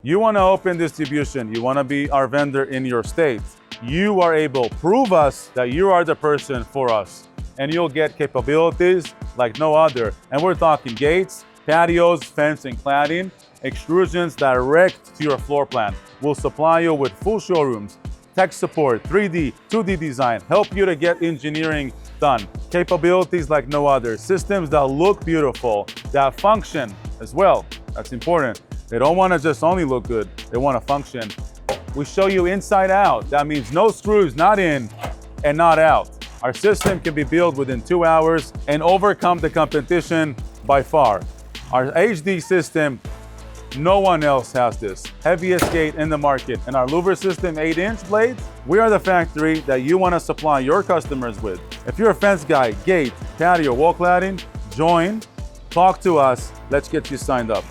You want to open distribution, you want to be our vendor in your state. You are able, prove us that you are the person for us, and you'll get capabilities like no other. And we're talking gates, patios, fence and cladding, extrusions direct to your floor plan. We'll supply you with full showrooms, tech support, 3D, 2D design, help you to get engineering done. Capabilities like no other. Systems that look beautiful, that function as well. That's important. They don't want to just only look good, they want to function. We show you inside out. That means no screws, not in and not out. Our system can be built within 2 hours and overcome the competition by far. Our HD system, no one else has this. Heaviest gate in the market. And our louver system, 8-inch blades, we are the factory that you want to supply your customers with. If you're a fence guy, gate, patio, wall cladding, join, talk to us. Let's get you signed up.